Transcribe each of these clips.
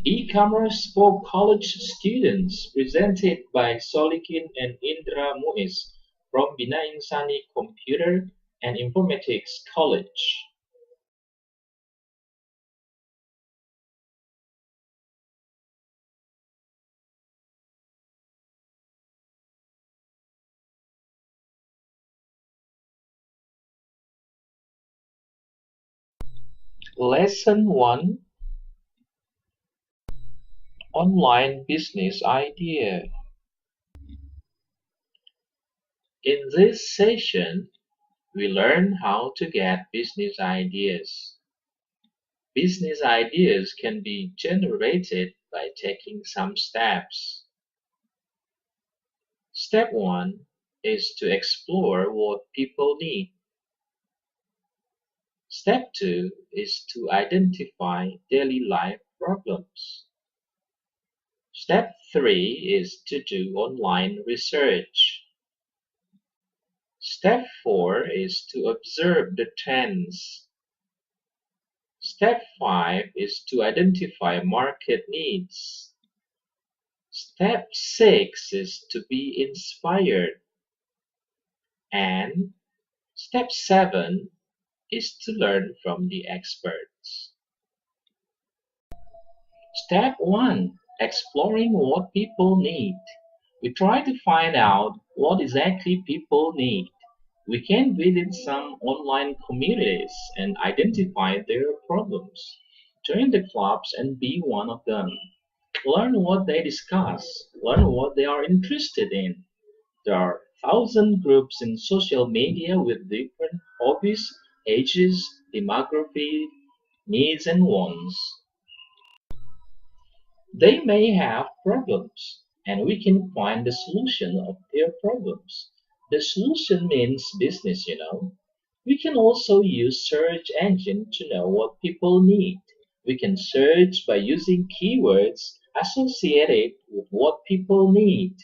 E-commerce for college students presented by Solikin and Indra Muis from Bina Insani Computer and Informatics College. Lesson 1: Online Business Idea. In this session, we learn how to get business ideas. Business ideas can be generated by taking some steps. Step 1 is to explore what people need. Step 2 is to identify daily life problems. Step 3 is to do online research. Step 4 is to observe the trends. Step 5 is to identify market needs. Step 6 is to be inspired. And step 7 is to learn from the experts. Step 1: Exploring what people need. We try to find out what exactly people need. We can visit some online communities and identify their problems. Join the clubs and be one of them. Learn what they discuss. Learn what they are interested in. There are thousand groups in social media with different hobbies, ages, demography, needs and wants. They may have problems, and we can find the solution of their problems. The solution means business. We can also use search engine to know what people need. We can search by using keywords associated with what people need.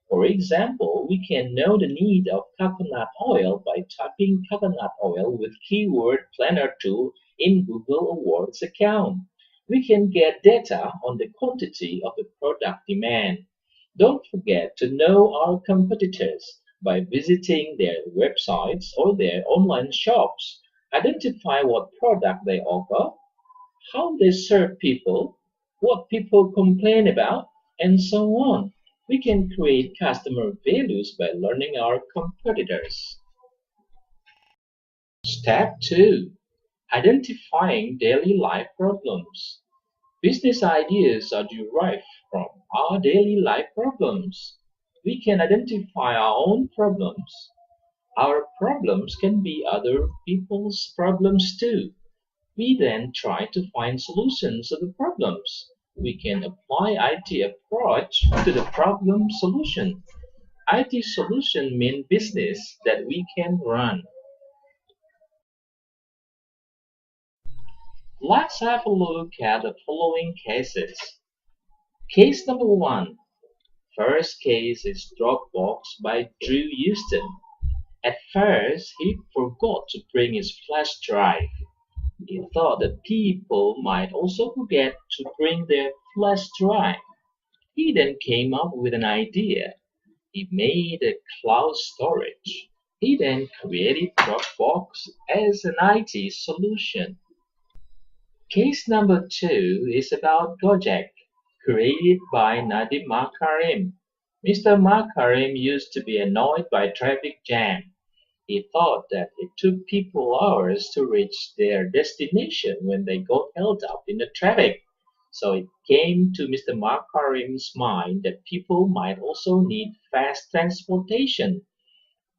For example, we can know the need of coconut oil by typing coconut oil with keyword planner tool in Google Awards account. We can get data on the quantity of the product demand. Don't forget to know our competitors by visiting their websites or their online shops. Identify what product they offer, how they serve people, what people complain about, and so on. We can create customer values by learning our competitors. Step 2: Identifying daily life problems. Business ideas are derived from our daily life problems. We can identify our own problems. Our problems can be other people's problems too. We then try to find solutions to the problems. We can apply IT approach to the problem solution. IT solution mean business that we can run. Let's have a look at the following cases. Case number 1. First case is Dropbox by Drew Houston. At first, he forgot to bring his flash drive. He thought that people might also forget to bring their flash drive. He then came up with an idea. He made a cloud storage. He then created Dropbox as an IT solution. Case number 2 is about Gojek, created by Nadim Makarim. Mr. Makarim used to be annoyed by traffic jam. He thought that it took people hours to reach their destination when they got held up in the traffic. So it came to Mr. Makarim's mind that people might also need fast transportation.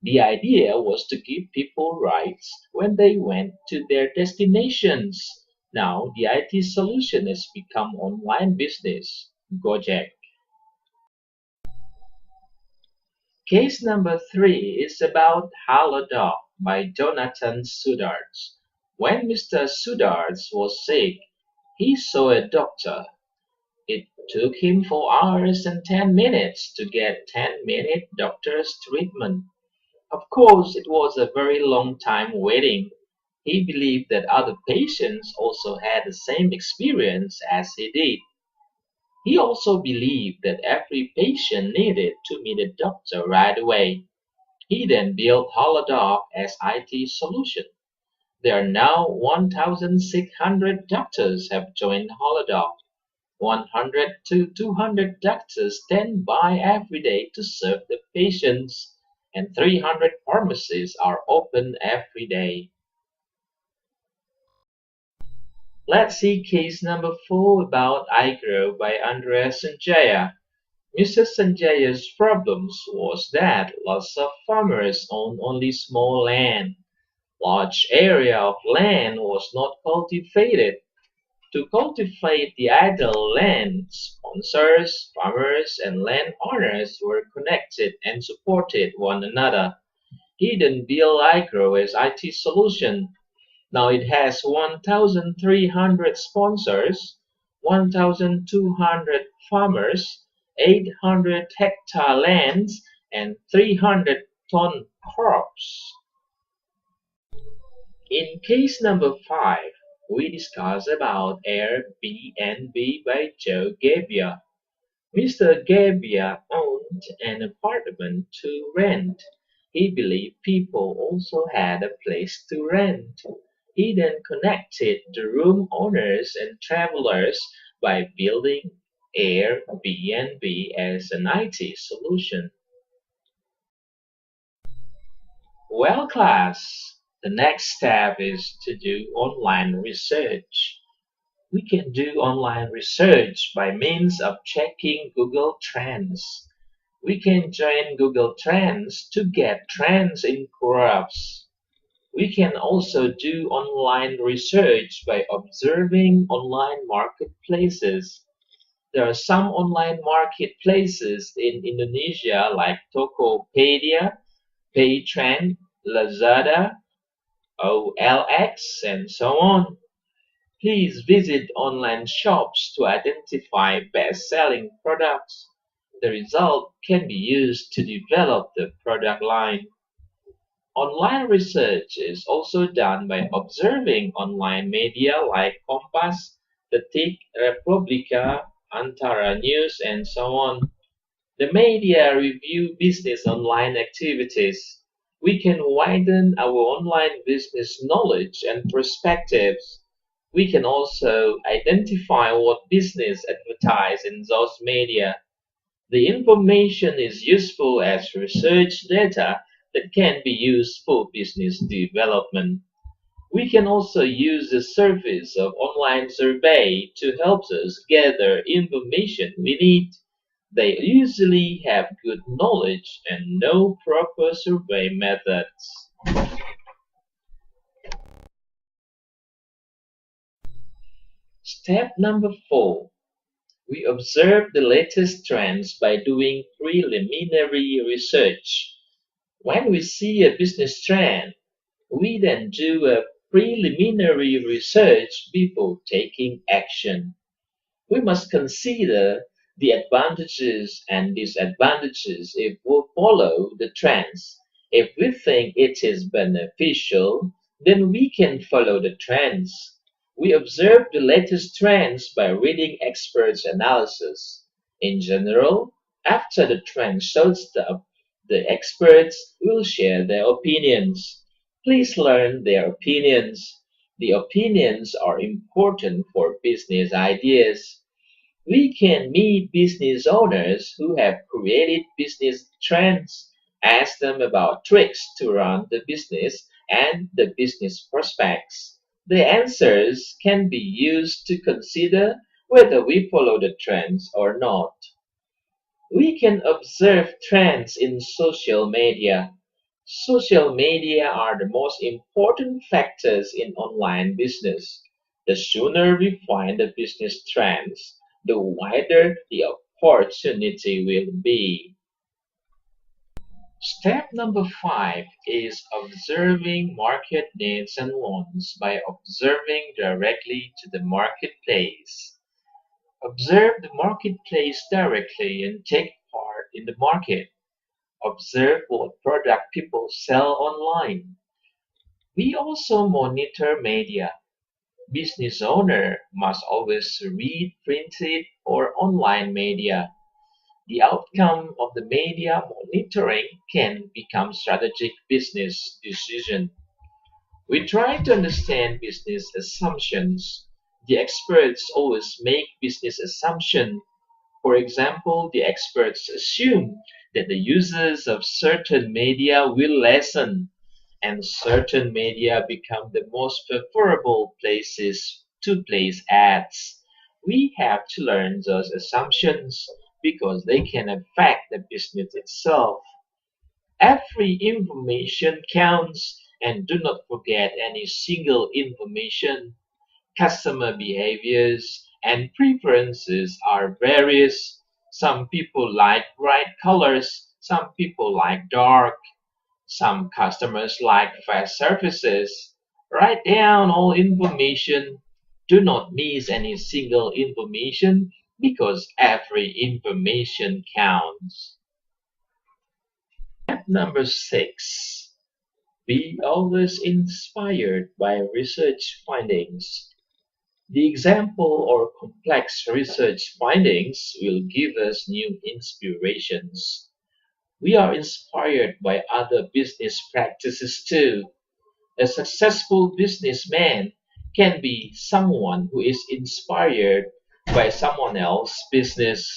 The idea was to give people rides when they went to their destinations. Now the IT solution has become online business, Gojek. Case number 3 is about Holida by Jonathan Sudarts. When Mr. Sudarts was sick, he saw a doctor. It took him 4 hours and 10 minutes to get 10-minute doctor's treatment. Of course, it was a very long time waiting. He believed that other patients also had the same experience as he did. He also believed that every patient needed to meet a doctor right away. He then built Holida as IT solution. There are now 1,600 doctors have joined Holida. 100 to 200 doctors stand by every day to serve the patients, and 300 pharmacies are open every day. Let's see case number 4 about iGrow by Andreas Sanjaya. Mr. Sanjaya's problems was that lots of farmers owned only small land. Large area of land was not cultivated. To cultivate the idle land, sponsors, farmers, and landowners were connected and supported one another. He then built iGrow as IT solution. Now it has 1,300 sponsors, 1,200 farmers, 800-hectare lands, and 300-ton crops. In case number 5, we discuss about Airbnb by Joe Gebbia. Mr. Gebbia owned an apartment to rent. He believed people also had a place to rent. He then connected the room owners and travelers by building Airbnb as an IT solution. Well, class, the next step is to do online research. We can do online research by means of checking Google Trends. We can join Google Trends to get trends in crops. We can also do online research by observing online marketplaces. There are some online marketplaces in Indonesia like Tokopedia, PayTrend, Lazada, OLX, and so on. Please visit online shops to identify best-selling products. The result can be used to develop the product line. Online research is also done by observing online media like Kompas, Detik, Republika, Antara News, and so on. The media review business online activities. We can widen our online business knowledge and perspectives. We can also identify what business advertise in those media. The information is useful as research data that can be used for business development. We can also use the service of online survey to help us gather information we need. They usually have good knowledge and know proper survey methods. Step number 4. We observe the latest trends by doing preliminary research. When we see a business trend, we then do a preliminary research before taking action. We must consider the advantages and disadvantages if we follow the trends. If we think it is beneficial, then we can follow the trends. We observe the latest trends by reading experts' analysis. In general, after the trend shows up, the experts will share their opinions. Please learn their opinions. The opinions are important for business ideas. We can meet business owners who have created business trends, ask them about tricks to run the business and the business prospects. The answers can be used to consider whether we follow the trends or not. We can observe trends in social media. Social media are the most important factors in online business. The sooner we find the business trends, the wider the opportunity will be. Step number 5 is observing market needs and wants by observing directly to the marketplace. Observe the marketplace directly and take part in the market. Observe what product people sell online. We also monitor media. Business owner must always read printed or online media. The outcome of the media monitoring can become strategic business decision. We try to understand business assumptions. The experts always make business assumptions. For example, the experts assume that the users of certain media will lessen and certain media become the most preferable places to place ads. We have to learn those assumptions because they can affect the business itself. Every information counts, and do not forget any single information. Customer behaviors and preferences are various. Some people like bright colors, some people like dark, some customers like fast services. Write down all information. Do not miss any single information because every information counts. Number 6. Be always inspired by research findings. The example or complex research findings will give us new inspirations. We are inspired by other business practices too. A successful businessman can be someone who is inspired by someone else's business.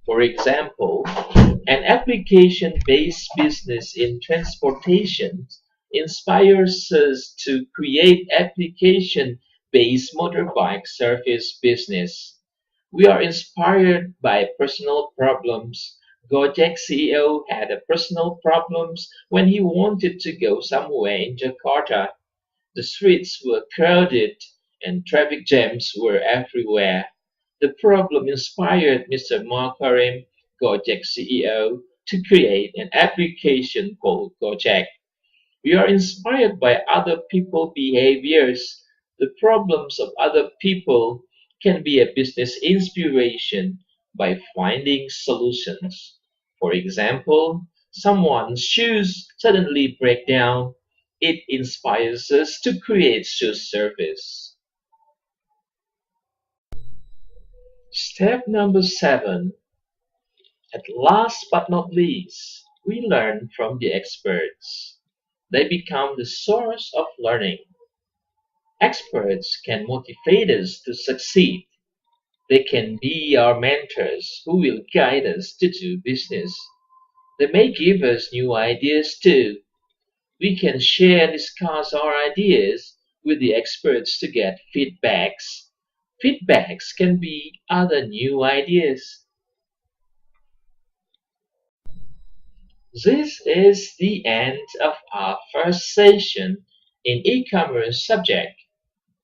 For example, an application based business in transportation inspires us to create application based motorbike service business. We are inspired by personal problems. Gojek CEO had a personal problems when he wanted to go somewhere in Jakarta. The streets were crowded and traffic jams were everywhere. The problem inspired Mr. Makarim, Gojek CEO, to create an application called Gojek. We are inspired by other people's behaviors. The problems of other people can be a business inspiration by finding solutions. For example, someone's shoes suddenly break down. It inspires us to create shoe service. Step number 7. At last but not least, we learn from the experts. They become the source of learning. Experts can motivate us to succeed. They can be our mentors who will guide us to do business. They may give us new ideas too. We can share and discuss our ideas with the experts to get feedbacks. Feedbacks can be other new ideas. This is the end of our first session in e-commerce subject.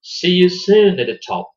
See you soon at the top.